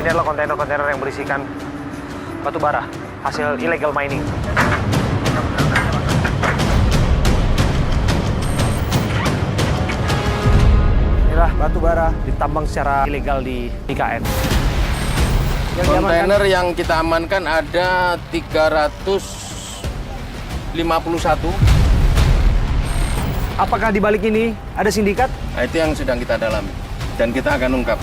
Ini adalah kontainer-kontainer yang berisikan batu bara hasil illegal mining. Inilah batu bara ditambang secara ilegal di IKN. Kontainer yang kita amankan ada 351. Apakah di balik ini ada sindikat? Nah, itu yang sedang kita dalami dan kita akan ungkap.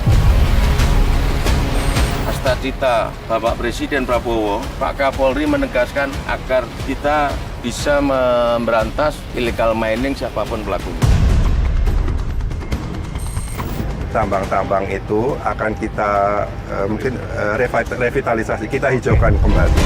Cita Bapak Presiden Prabowo, Pak Kapolri menegaskan agar kita bisa memberantas illegal mining siapapun pelakunya. Tambang-tambang itu akan kita mungkin revitalisasi, kita hijaukan kembali.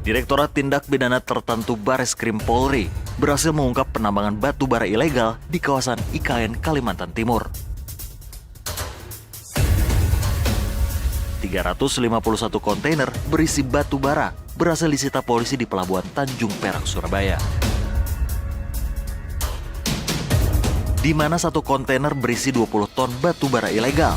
Direktorat Tindak Pidana Tertentu Bareskrim Polri berhasil mengungkap penambangan batu bara ilegal di kawasan IKN Kalimantan Timur. 351 kontainer berisi batu bara berhasil disita polisi di Pelabuhan Tanjung Perak, Surabaya. Di mana satu kontainer berisi 20 ton batu bara ilegal.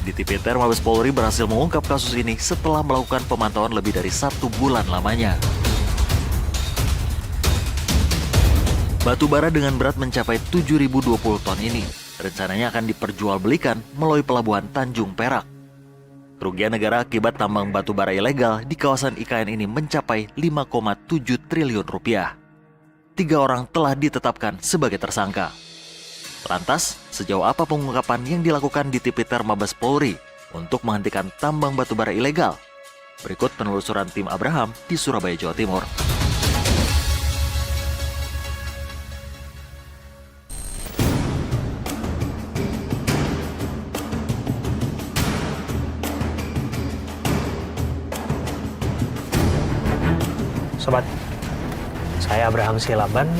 Ditipiter Mabes Polri berhasil mengungkap kasus ini setelah melakukan pemantauan lebih dari 1 bulan lamanya. Batu bara dengan berat mencapai 7.020 ton ini rencananya akan diperjualbelikan melalui Pelabuhan Tanjung Perak. Kerugian negara akibat tambang batu bara ilegal di kawasan IKN ini mencapai 5,7 triliun rupiah. 3 orang telah ditetapkan sebagai tersangka. Lantas, sejauh apa pengungkapan yang dilakukan di Tipiter Mabes Polri untuk menghentikan tambang batu bara ilegal? Berikut penelusuran tim Abraham di Surabaya, Jawa Timur. Sobat, saya Abraham Silaban.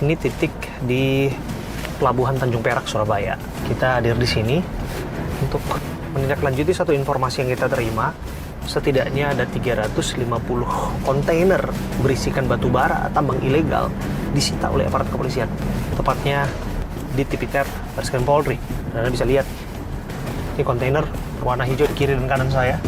Ini titik di Pelabuhan Tanjung Perak, Surabaya. Kita hadir di sini untuk menindaklanjuti satu informasi yang kita terima. Setidaknya ada 350 kontainer berisikan batu bara tambang ilegal disita oleh aparat kepolisian. Tepatnya di Tipiter Bareskrim Polri. Anda bisa lihat, ini kontainer warna hijau di kiri dan kanan saya.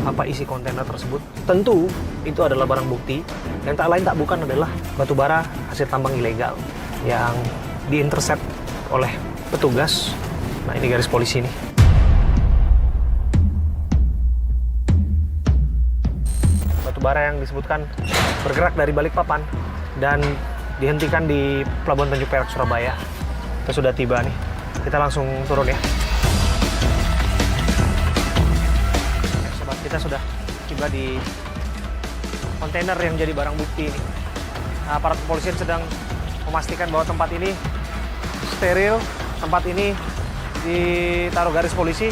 Apa isi kontainer tersebut? Tentu itu adalah barang bukti. Yang tak lain tak bukan adalah batu bara hasil tambang ilegal yang diintercept oleh petugas. Nah, ini garis polisi nih. Batu bara yang disebutkan bergerak dari Balikpapan dan dihentikan di Pelabuhan Tanjung Perak, Surabaya. Kita sudah tiba nih. Kita langsung turun ya. Sobat, kita sudah tiba di kontainer yang jadi barang bukti ini. Nah, aparat kepolisian sedang memastikan bahwa tempat ini steril, tempat ini ditaruh garis polisi.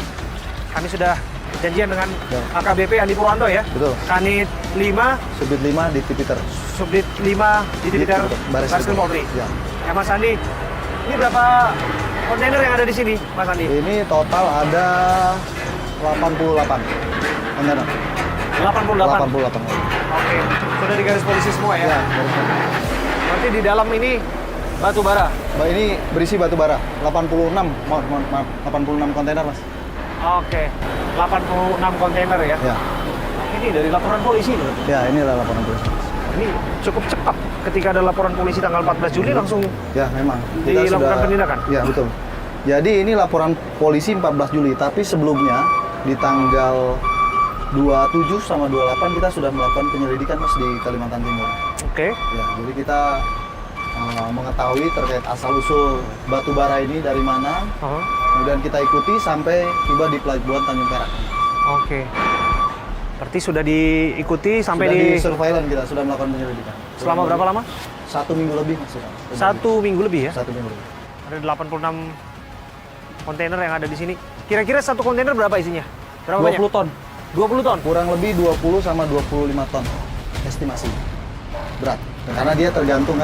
Kami sudah janjian dengan AKBP Andi Purwanto ya. Betul. Kanit 5, Subdit 5 di Tipiter. Subdit 5 di Tipiter Bareskrim Polri. Ya. Ya Mas Andi, ini berapa kontainer yang ada di sini, Mas Andi? Ini total ada 88 kontainer. 88. 88. Oke, sudah di garis polisi semua ya? Ya, Berarti di dalam ini batu bara? ini berisi batu bara. 86, maaf, 86 kontainer, Mas. Oke, 86 kontainer ya? Ya. Ini dari laporan polisi loh. Ya, inilah laporan polisi. Ini cukup cepat. Ketika ada laporan polisi tanggal 14 Juli langsung Ya, memang. dilakukan penindakan? Ya, betul. Jadi ini laporan polisi 14 Juli, tapi sebelumnya di tanggal 27 sama 28 kita sudah melakukan penyelidikan, Mas, di Kalimantan Timur. Oke. Ya, jadi kita mengetahui terkait asal-usul batu bara ini dari mana. Kemudian kita ikuti sampai tiba di Pelabuhan Tanjung Perak. Oke. Berarti sudah diikuti sampai Sudah di di surveillance kita, sudah melakukan penyelidikan. selama berapa lama? 1 minggu lebih Mas. Sudah. 1 minggu lebih ya? 1 minggu lebih. Ada 86 kontainer yang ada di sini. Kira-kira satu kontainer berapa isinya? Berapa 20 banyak? ton. 20 ton? Kurang lebih 20 sama 25 ton estimasi berat. Karena dia tergantung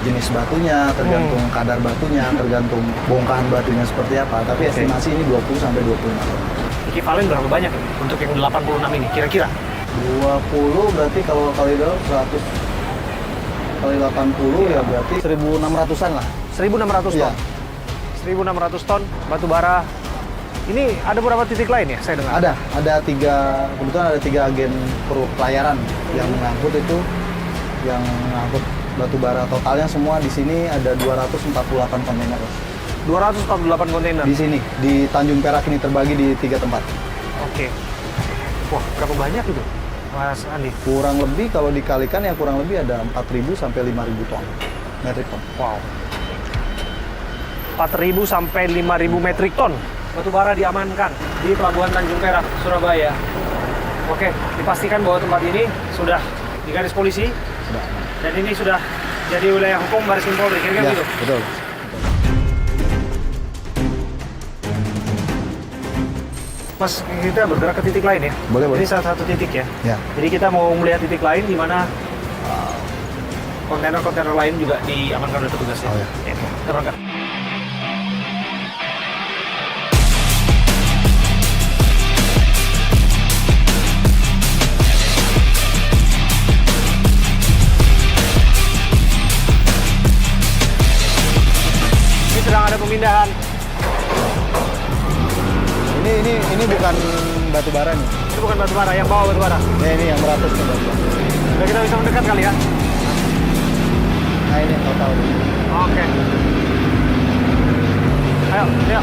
jenis batunya, tergantung kadar batunya, tergantung bongkahan batunya seperti apa. Tapi estimasi ini 20 sampai 25 ton. Equivalen berapa banyak ini untuk yang 86 ini kira-kira? 20 berarti kalau kali dalam 100 kali 80 ya berarti 1.600-an lah. 1.600 ton. Iya. 1.600 ton batu bara. Ini ada beberapa titik lain ya, saya dengar? Ada 3, kebetulan ada 3 agen pelayaran yang mengangkut itu, yang mengangkut batu bara. Totalnya semua di sini ada 248 kontainer. 248 kontainer. Di sini, di Tanjung Perak ini terbagi di 3 tempat. Oke. Wah, berapa banyak itu, Mas Andi? Kurang lebih kalau dikalikan ya kurang lebih ada 4.000 sampai 5.000 ton, metrik ton. Wow. 4.000 sampai 5.000 metrik ton batu bara diamankan di Pelabuhan Tanjung Perak, Surabaya. Oke, dipastikan bahwa tempat ini sudah di garis polisi dan ini sudah jadi wilayah hukum Baris Krim Polri, kira-kira Ya, gitu. betul. Mas, kita bergerak ke titik lain ya? Boleh, boleh. Ini salah satu titik ya? Ya. Jadi kita mau melihat titik lain di mana kontainer-kontainer lain juga diamankan oleh petugas ya? Oh, ya. Ya, kita berangkat. Ini sedang ada pemindahan. Ini bukan batu bara nih. Ini bukan batu bara, yang bawa batu bara. Ya, ini yang beratus nih batu bara. Udah kita bisa mendekat kali ya? Nah ini total. Oke. Ayo, ayo.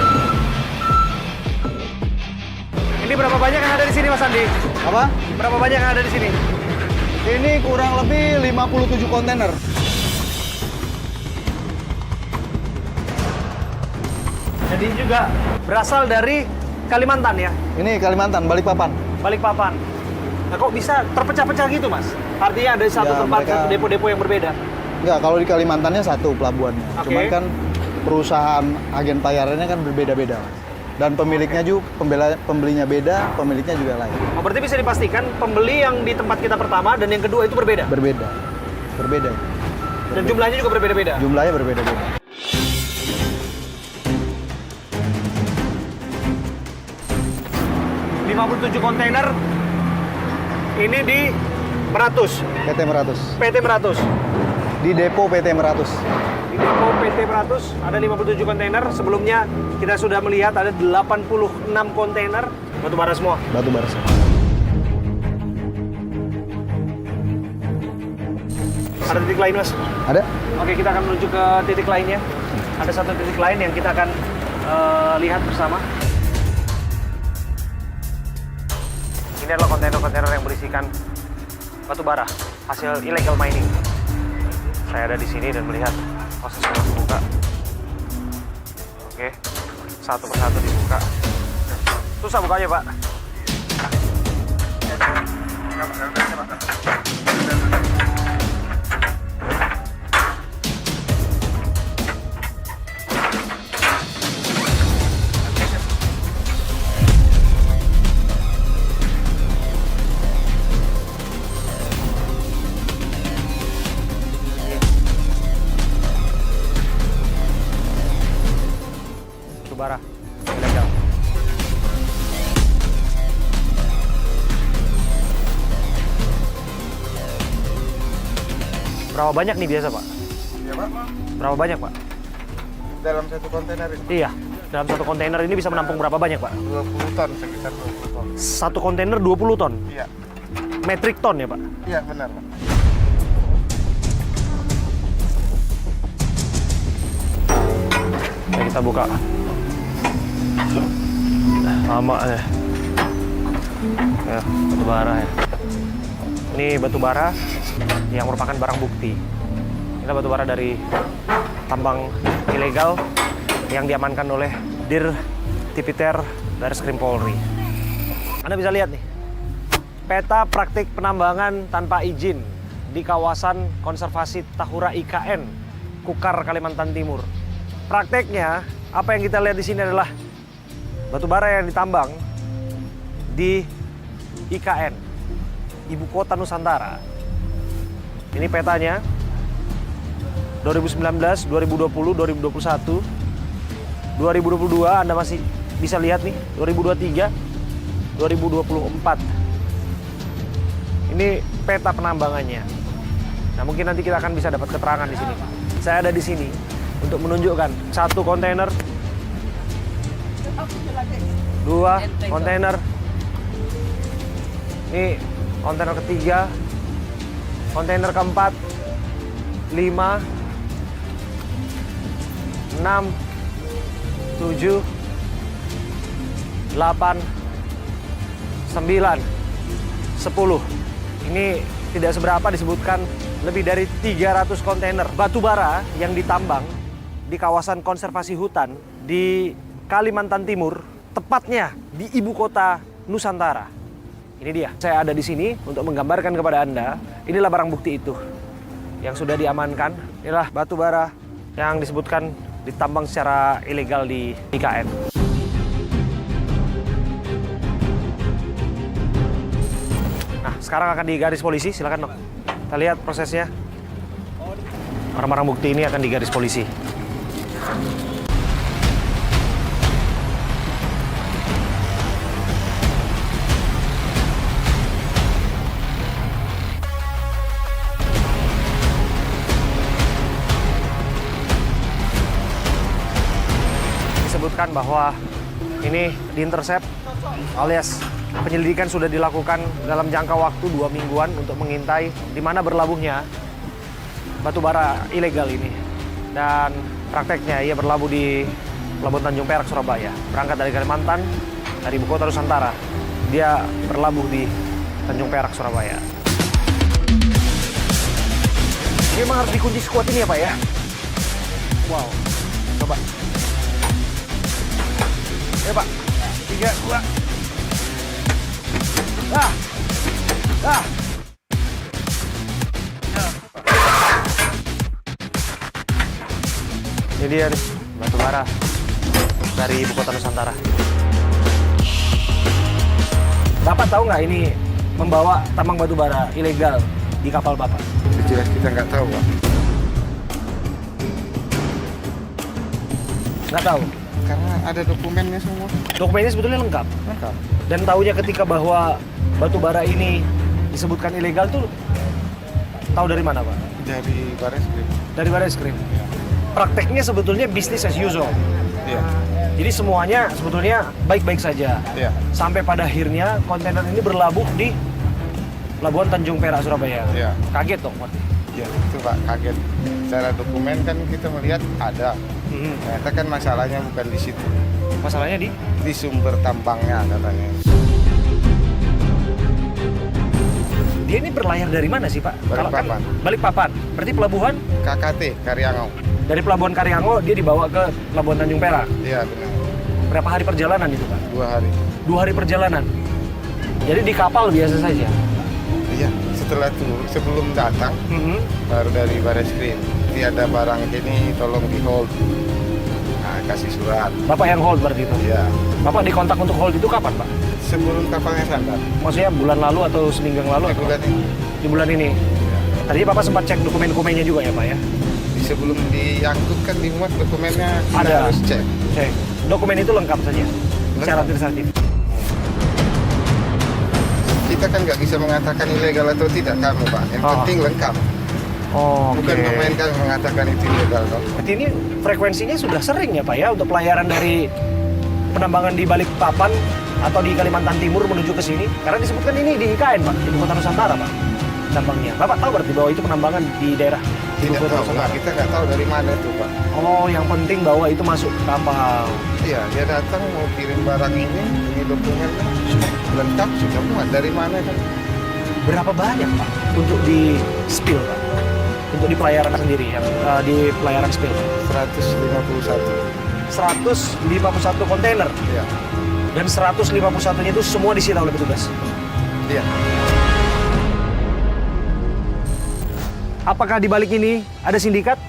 Ini berapa banyak yang ada di sini, Mas Andi? Apa? Berapa banyak yang ada di sini? Ini kurang lebih 57 kontainer. Jadi juga berasal dari Kalimantan ya? Ini Kalimantan, Balikpapan. Balikpapan. Nah kok bisa terpecah-pecah gitu, Mas? Artinya ada satu Ya, tempat, mereka- satu depo-depo yang berbeda? Enggak, kalau di Kalimantannya satu pelabuhannya. Oke. Cuman kan perusahaan agen pelayarannya kan berbeda-beda, Mas. Dan pemiliknya juga, pembelinya beda, pemiliknya juga lain. Oh, berarti bisa dipastikan pembeli yang di tempat kita pertama dan yang kedua itu berbeda? Berbeda. Berbeda. Dan jumlahnya juga berbeda-beda? Jumlahnya berbeda-beda. ...57 kontainer ini di Meratus, PT Meratus. PT Meratus. Di depo PT Meratus. Di depo PT Meratus ada 57 kontainer. Sebelumnya kita sudah melihat ada 86 kontainer batu bara semua. Batu bara. Ada titik lain, Mas? Ada? Oke, kita akan menuju ke titik lainnya. Ada satu titik lain yang kita akan lihat bersama. Ini adalah kontainer-kontainer yang berisikan batu bara hasil illegal mining. Saya ada di sini dan melihat proses dibuka. Oke, satu persatu dibuka. Susah bukanya, Pak. Batu bara ilegal. Berapa banyak nih biasa, Pak? Ya Pak, Berapa banyak, Pak? dalam satu kontainer ini Iya, dalam satu kontainer ini bisa menampung berapa banyak, Pak? 20 ton, sekitar 20 ton. Satu kontainer 20 ton. Iya, Metrik ton ya, Pak? iya benar Pak. Ya, kita buka. Lama ya. Ya, batu bara ya. Ini batu bara yang merupakan barang bukti. Ini batu bara dari tambang ilegal yang diamankan oleh Dir Tipiter Baris Krim Polri. Anda bisa lihat nih. peta praktik penambangan tanpa izin di kawasan konservasi Tahura IKN, Kukar, Kalimantan Timur. Prakteknya, apa yang kita lihat di sini adalah batu bara yang ditambang di IKN, Ibu Kota Nusantara. Ini petanya 2019, 2020, 2021, 2022 Anda masih bisa lihat nih, 2023, 2024. Ini peta penambangannya. Nah, mungkin nanti kita akan bisa dapat keterangan di sini. Saya ada di sini untuk menunjukkan 1 kontainer, 2 kontainer. Ini kontainer ketiga, kontainer keempat, 5, 6, 7, 8, 9, 10. Ini tidak seberapa disebutkan lebih dari 300 kontainer batu bara yang ditambang di kawasan konservasi hutan di Kalimantan Timur, tepatnya di ibu kota Nusantara. Ini dia, saya ada di sini untuk menggambarkan kepada Anda, inilah barang bukti itu yang sudah diamankan. Inilah batu bara yang disebutkan ditambang secara ilegal di IKN. Nah, sekarang akan digaris polisi, silakan dok. Kita lihat prosesnya. Barang-barang bukti ini akan digaris polisi. Disebutkan bahwa ini diintercept alias penyelidikan sudah dilakukan dalam jangka waktu 2 mingguan untuk mengintai di mana berlabuhnya batu bara ilegal ini. Dan prakteknya ia berlabuh di Pelabuhan Tanjung Perak, Surabaya. Berangkat dari Kalimantan, dari ibu kota Nusantara. Dia berlabuh di Tanjung Perak, Surabaya. Ini memang harus dikunci sekuat ini ya Pak ya? Wow, coba. Ya Pak, 3, 2. Ini dia nih, batu bara dari ibu kota Nusantara. Bapak tahu nggak ini membawa tambang batu bara ilegal di kapal Bapak? Jelas kita nggak tahu, Pak. Nggak tahu? Karena ada dokumennya semua. Dokumennya sebetulnya lengkap. Lengkap. Dan tahunya ketika bahwa batu bara ini disebutkan ilegal tuh tahu dari mana Pak? Dari Bareskrim. Dari Bareskrim. Prakteknya sebetulnya bisnis as usual. Iya. Jadi semuanya sebetulnya baik-baik saja. Iya. Sampai pada akhirnya kontainer ini berlabuh di Pelabuhan Tanjung Perak, Surabaya. Iya. Kaget dong Pak. Iya, itu Pak, kaget. Secara dokumen kan kita melihat ada. Ternyata kan masalahnya bukan di situ. Masalahnya Di sumber tambangnya katanya. dia ini berlayar dari mana sih Pak? Balikpapan. Balikpapan. Berarti pelabuhan KKT, Karyangau. dari Pelabuhan Karyango dia dibawa ke Pelabuhan Tanjung Perak. Iya, benar. Berapa hari perjalanan itu Pak? 2 hari. 2 hari perjalanan. Jadi di kapal biasa saja. Iya, setelah itu sebelum datang baru dari Bareskrim. Ini ada barang ini tolong di hold. Nah, kasih surat. Bapak yang hold berarti itu? Iya. Bapak dikontak untuk hold itu kapan Pak? Sebelum kapalnya sandar. Maksudnya bulan lalu atau seminggu yang lalu? Di atau- bulan ini. Di bulan ini? Ya. Tadi Bapak sempat cek dokumen-dokumennya juga ya Pak ya? Sebelum diangkut kan dimuat dokumennya kita Ada. harus cek. Cek. Dokumen itu lengkap saja? Secara Lengkap. administratif? Kita kan nggak bisa mengatakan ilegal atau tidak kamu Pak. Yang Oh. penting lengkap. Oh, Bukan memainkan mengatakan itu ilegal Pak. Berarti ini frekuensinya sudah sering ya Pak ya untuk pelayaran dari penambangan di Balikpapan atau di Kalimantan Timur menuju ke sini? Karena disebutkan ini di IKN Pak, Ibu Kota Nusantara Pak, tambangnya. Bapak tahu berarti bahwa itu penambangan di daerah Ibu Tidak Kota tahu Pak. Nusantara? Kita nggak tahu dari mana itu Pak. Oh, yang penting bahwa itu masuk ke kapal. Iya, dia datang mau kirim barang ini dokumennya lengkap sudah muat. Dari mana kan? Berapa banyak Pak untuk di spill Pak? Untuk di pelayaran sendiri, yang di pelayaran spill? 151. 151 kontainer. Iya. Dan 151-nya itu semua disita oleh petugas. Iya. Apakah di balik ini ada sindikat?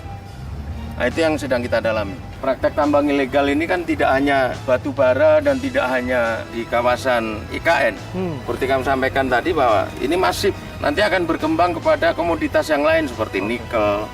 Nah, itu yang sedang kita dalami. Praktek tambang ilegal ini kan tidak hanya batu bara dan tidak hanya di kawasan IKN. Seperti kami sampaikan tadi bahwa ini masif. Nanti akan berkembang kepada komoditas yang lain seperti nikel,